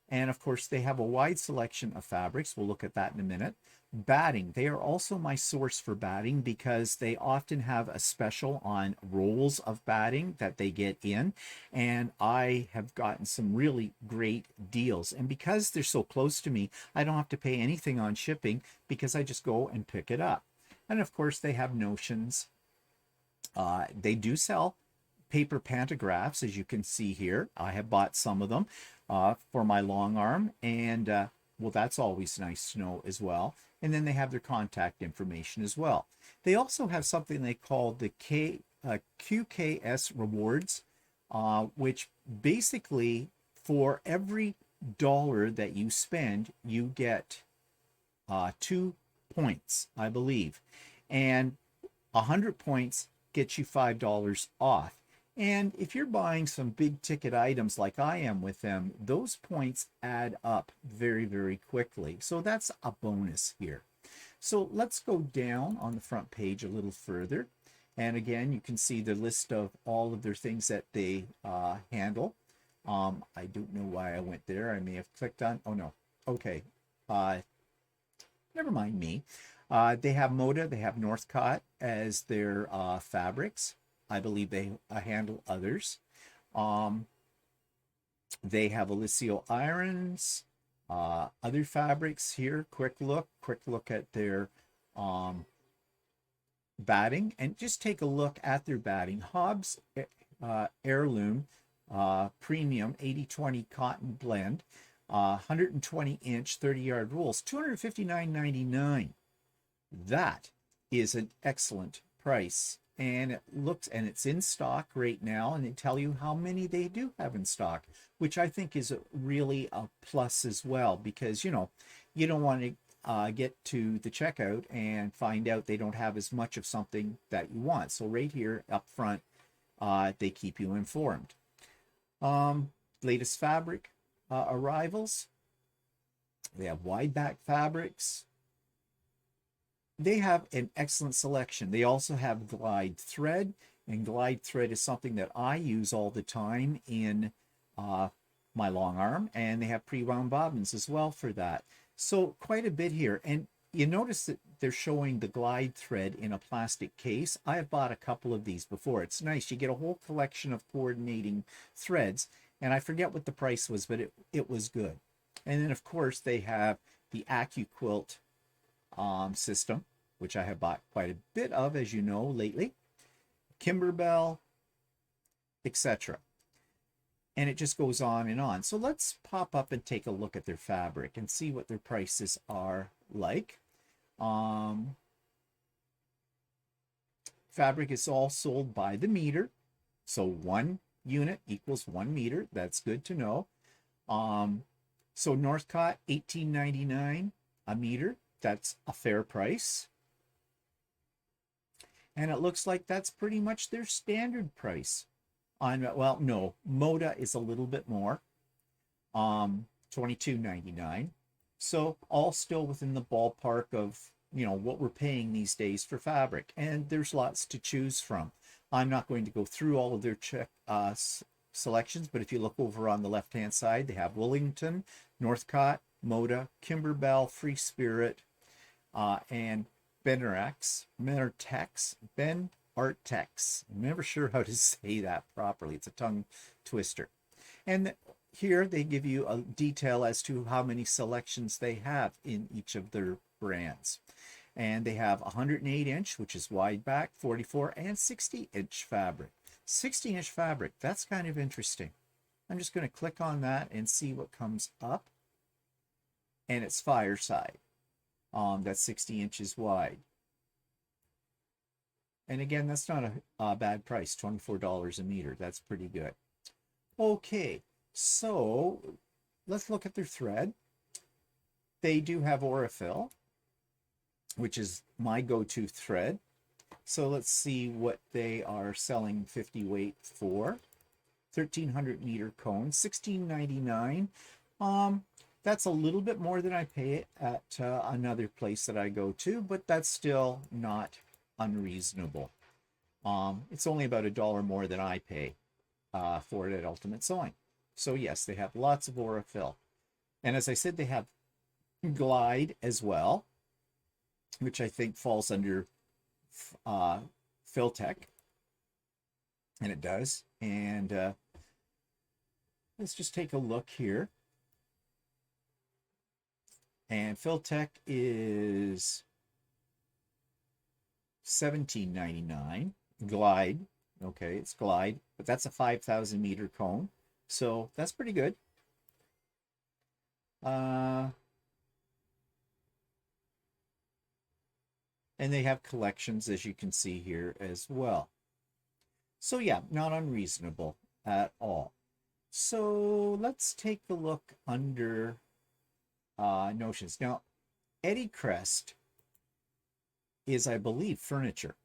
And of course, they have a wide selection of fabrics. We'll look at that in a minute. Batting, they are also my source for batting because they often have a special on rolls of batting that they get in. And I have gotten some really great deals. And because they're so close to me, I don't have to pay anything on shipping because I just go and pick it up. And of course, they have notions. They do sell paper pantographs, as you can see here. I have bought some of them for my long arm, and well, that's always nice to know as well. And then they have their contact information as well. They also have something they call the QKS rewards which basically for every dollar that you spend, you get 2 points, I believe. And 100 points gets you $5 off. And if you're buying some big ticket items like I am with them, those points add up very, very quickly. So that's a bonus here. So let's go down on the front page a little further. And again, you can see the list of all of their things that they handle. I don't know why I went there. I may have clicked on, oh no, okay. Never mind me. They have Moda, they have Northcott as their fabrics. I believe they handle others. They have Alicio irons, other fabrics here. Quick look at their batting, and just take a look at their batting. Hobbs Heirloom Premium 80/20 cotton blend, 120 inch 30-yard rolls, $259.99. That is an excellent price, and it's in stock right now, and they tell you how many they do have in stock, which I think is really a plus as well, because you don't want to get to the checkout and find out they don't have as much of something that you want. So right here up front, they keep you informed. Latest fabric arrivals. They have wide back fabrics. They have an excellent selection. They also have glide thread, and glide thread is something that I use all the time in my long arm, and they have pre-wound bobbins as well for that. So quite a bit here. And you notice that they're showing the glide thread in a plastic case. I have bought a couple of these before. It's nice. You get a whole collection of coordinating threads, and I forget what the price was, but it was good. And then of course they have the Accuquilt system, which I have bought quite a bit of, as you know, lately. Kimber, etc. And it just goes on and on. So let's pop up and take a look at their fabric and see what their prices are like. Fabric is all sold by the meter. So 1 unit equals 1 meter. That's good to know. So Northcott, $18.99 a meter. That's a fair price. And it looks like that's pretty much their standard price. Well, no, Moda is a little bit more, $22.99. So all still within the ballpark of what we're paying these days for fabric, and there's lots to choose from. I'm not going to go through all of their selections, but if you look over on the left hand side, they have Wellington, Northcott, Moda, Kimber, Free Spirit, and Benartex. I'm never sure how to say that properly. It's a tongue twister. And here they give you a detail as to how many selections they have in each of their brands. And they have 108 inch, which is wide back, 44 and 60 inch fabric. 60 inch fabric, that's kind of interesting. I'm just going to click on that and see what comes up. And it's Fireside. That's 60 inches wide. And again, that's not a bad price, $24 a meter. That's pretty good. Okay, so let's look at their thread. They do have Aurifil, which is my go-to thread. So let's see what they are selling 50 weight for. 1,300 meter cone, $16.99. That's a little bit more than I pay at another place that I go to, but that's still not unreasonable. It's only about $1 more than I pay for it at Ultimate Sewing. So yes, they have lots of Aurifil. And as I said, they have Glide as well, which I think falls under Filtech. And it does. And let's just take a look here. And Filtech is $17.99. Glide, okay, it's Glide, but that's a 5,000 meter cone, so that's pretty good. And they have collections, as you can see here as well. So yeah, not unreasonable. at all. So let's take a look under notions. Now, Eddie Crest is, I believe, furniture.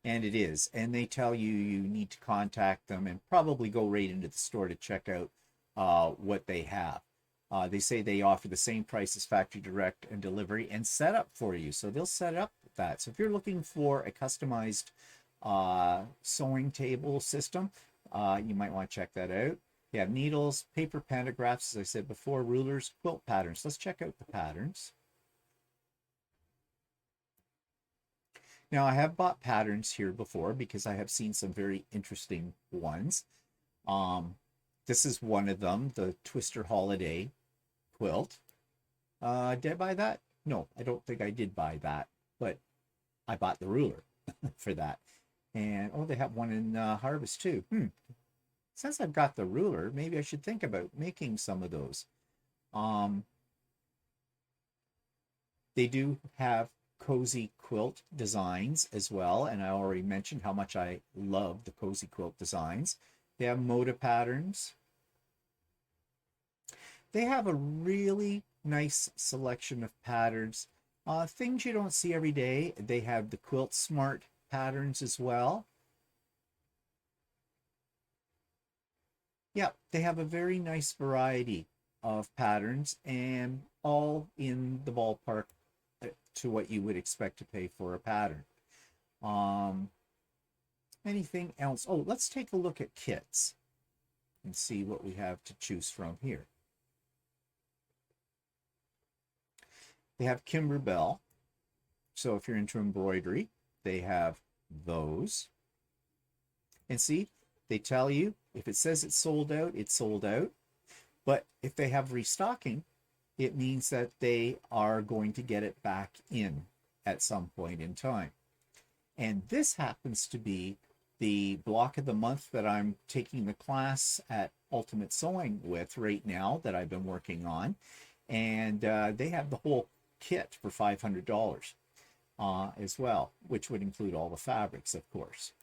And it is. And they tell you you need to contact them and probably go right into the store to check out what they have. They say they offer the same price as factory direct and delivery and setup for you. So they'll set up that. So if you're looking for a customized sewing table system, you might want to check that out. You have needles, paper pantographs, as I said before, rulers, quilt patterns. Let's check out the patterns. Now, I have bought patterns here before because I have seen some very interesting ones. This is one of them, the Twister Holiday quilt. Did I buy that? No, I don't think I did buy that, but I bought the ruler for that. And, oh, they have one in Harvest too. Since I've got the ruler, maybe I should think about making some of those. They do have cozy quilt designs as well, and I already mentioned how much I love the cozy quilt designs. They have Moda patterns. They have a really nice selection of patterns, things you don't see every day. They have the Quilt Smart patterns as well. Yeah, they have a very nice variety of patterns and all in the ballpark to what you would expect to pay for a pattern. Anything else? Oh, let's take a look at kits and see what we have to choose from here. They have Kimber. So if you're into embroidery, they have those. And see, they tell you if it says it's sold out, it's sold out. But if they have restocking, it means that they are going to get it back in at some point in time. And this happens to be the block of the month that I'm taking the class at Ultimate Sewing with right now that I've been working on. And they have the whole kit for $500 as well, which would include all the fabrics, of course.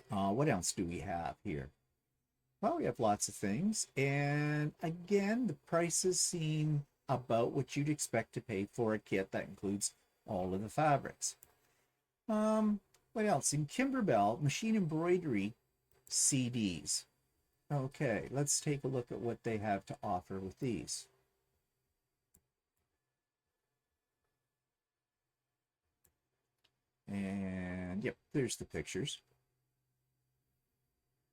What else do we have here? Well, we have lots of things. And again, the prices seem about what you'd expect to pay for a kit that includes all of the fabrics. What else? In Kimber, machine embroidery CDs. Okay, let's take a look at what they have to offer with these. And yep, there's the pictures.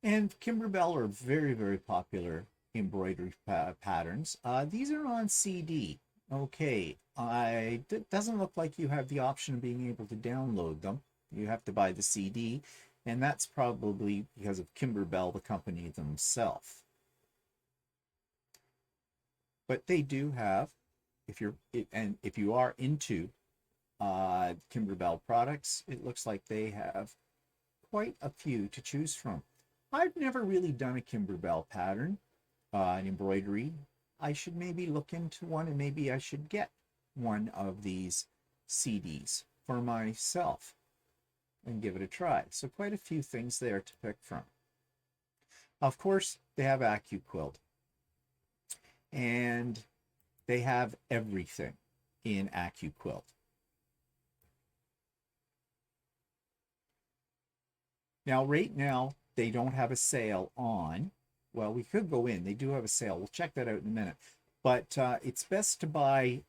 And Kimber are very, very popular embroidery patterns. These are on CD. Okay, it doesn't look like you have the option of being able to download them. You have to buy the CD, and that's probably because of Kimber, the company themselves. But they do have, if you are into Kimber products, it looks like they have quite a few to choose from. I've never really done a Kimber pattern, an embroidery. I should maybe look into one, and maybe I should get one of these CDs for myself and give it a try. So quite a few things there to pick from. Of course, they have Accuquilt, and they have everything in Accuquilt. Now, right now, they don't have a sale on. Well, we could go in. They do have a sale. We'll check that out in a minute. But it's best to buy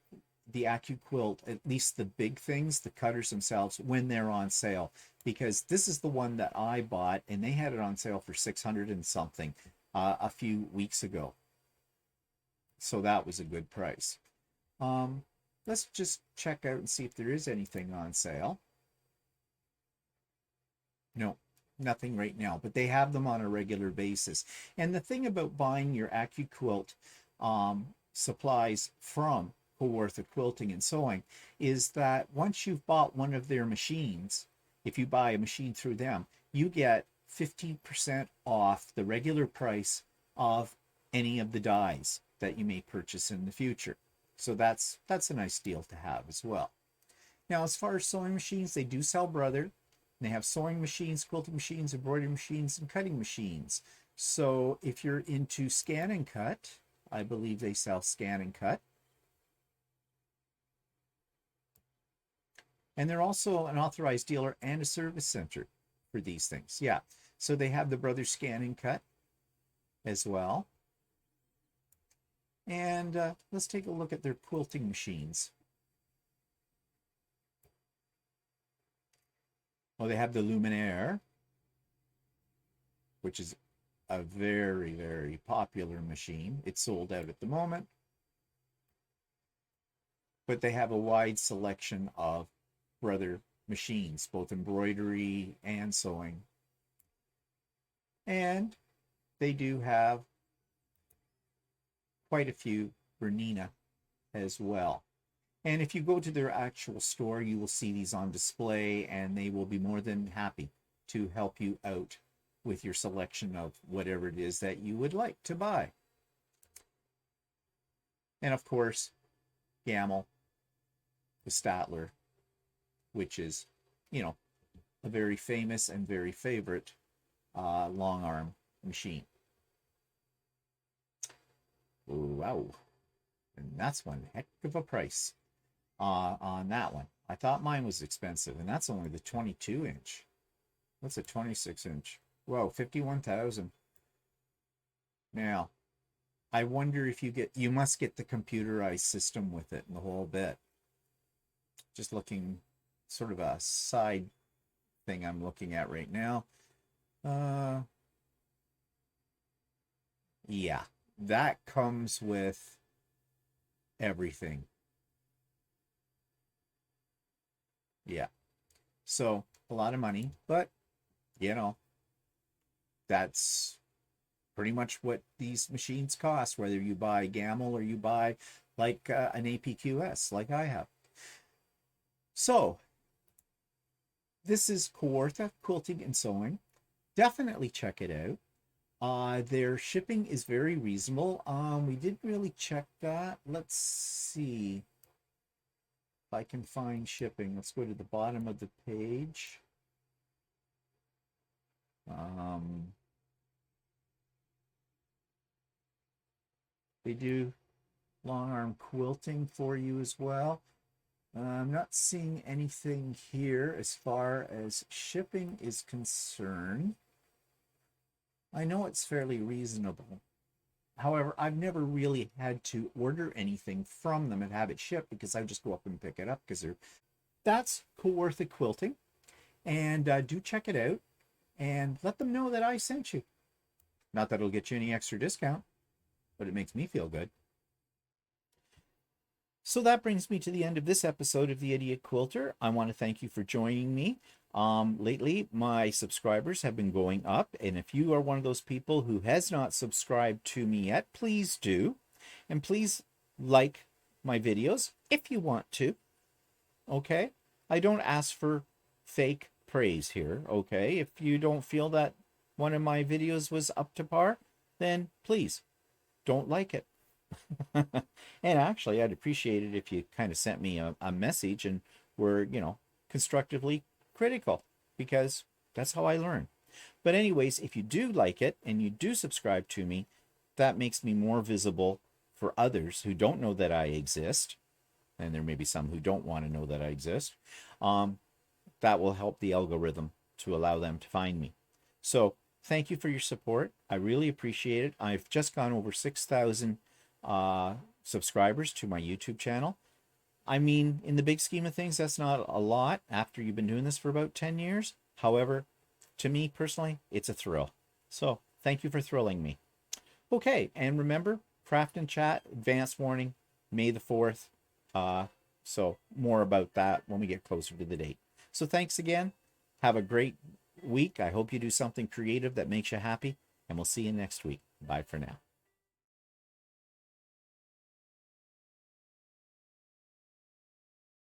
the Accuquilt, at least the big things, the cutters themselves, when they're on sale. Because this is the one that I bought, and they had it on sale for $600 and something a few weeks ago. So that was a good price. Let's just check out and see if there is anything on sale. No. Nothing right now, but they have them on a regular basis. And the thing about buying your Accuquilt supplies from Kawartha Quilting and Sewing is that once you've bought one of their machines, if you buy a machine through them, you get 15% off the regular price of any of the dies that you may purchase in the future. So that's a nice deal to have as well. Now, as far as sewing machines, they do sell Brother. They have sewing machines, quilting machines, embroidery machines, and cutting machines. So if you're into scan and cut, I believe they sell scan and cut. And they're also an authorized dealer and a service center for these things. Yeah. So they have the Brother Scan and Cut as well. And let's take a look at their quilting machines. Well, they have the Luminaire, which is a very, very popular machine. It's sold out at the moment. But they have a wide selection of Brother machines, both embroidery and sewing. And they do have quite a few Bernina as well. And if you go to their actual store, you will see these on display, and they will be more than happy to help you out with your selection of whatever it is that you would like to buy. And of course, Gamel, the Statler, which is, you know, a very famous and very favorite long arm machine. Wow. And that's one heck of a price on that one. I thought mine was expensive, and that's only the 22-inch. What's a 26-inch? Whoa, 51,000. Now, I wonder if you must get the computerized system with it and the whole bit. Just looking, sort of a side thing I'm looking at right now. Yeah, that comes with everything. Yeah. So a lot of money, but you know, that's pretty much what these machines cost, whether you buy Gamel or you buy like an APQS like I have. So this is Kawartha Quilting and Sewing. Definitely check it out. Their shipping is very reasonable. We didn't really check that. Let's see if I can find shipping. Let's go to the bottom of the page. They do long arm quilting for you as well. I'm not seeing anything here as far as shipping is concerned. I know it's fairly reasonable. However, I've never really had to order anything from them and have it shipped, because I just go up and pick it up because they're... That's Kawartha Quilting. And do check it out and let them know that I sent you. Not that it'll get you any extra discount, but it makes me feel good. So that brings me to the end of this episode of the Idiot Quilter. I want to thank you for joining me. Lately, my subscribers have been going up, and if you are one of those people who has not subscribed to me yet, please do. And please like my videos if you want to. Okay? I don't ask for fake praise here, okay? If you don't feel that one of my videos was up to par, then please don't like it. And actually, I'd appreciate it if you kind of sent me a message and were, you know, constructively critical, because that's how I learn. But anyways, if you do like it and you do subscribe to me, that makes me more visible for others who don't know that I exist. And there may be some who don't want to know that I exist. That will help the algorithm to allow them to find me. So thank you for your support. I really appreciate it. I've just gone over 6,000 subscribers to my YouTube channel. I mean, in the big scheme of things, that's not a lot after you've been doing this for about 10 years. However, to me personally, it's a thrill. So thank you for thrilling me. Okay, and remember, Craft and Chat, advance warning, May the 4th. So more about that when we get closer to the date. So thanks again. Have a great week. I hope you do something creative that makes you happy, and we'll see you next week. Bye for now.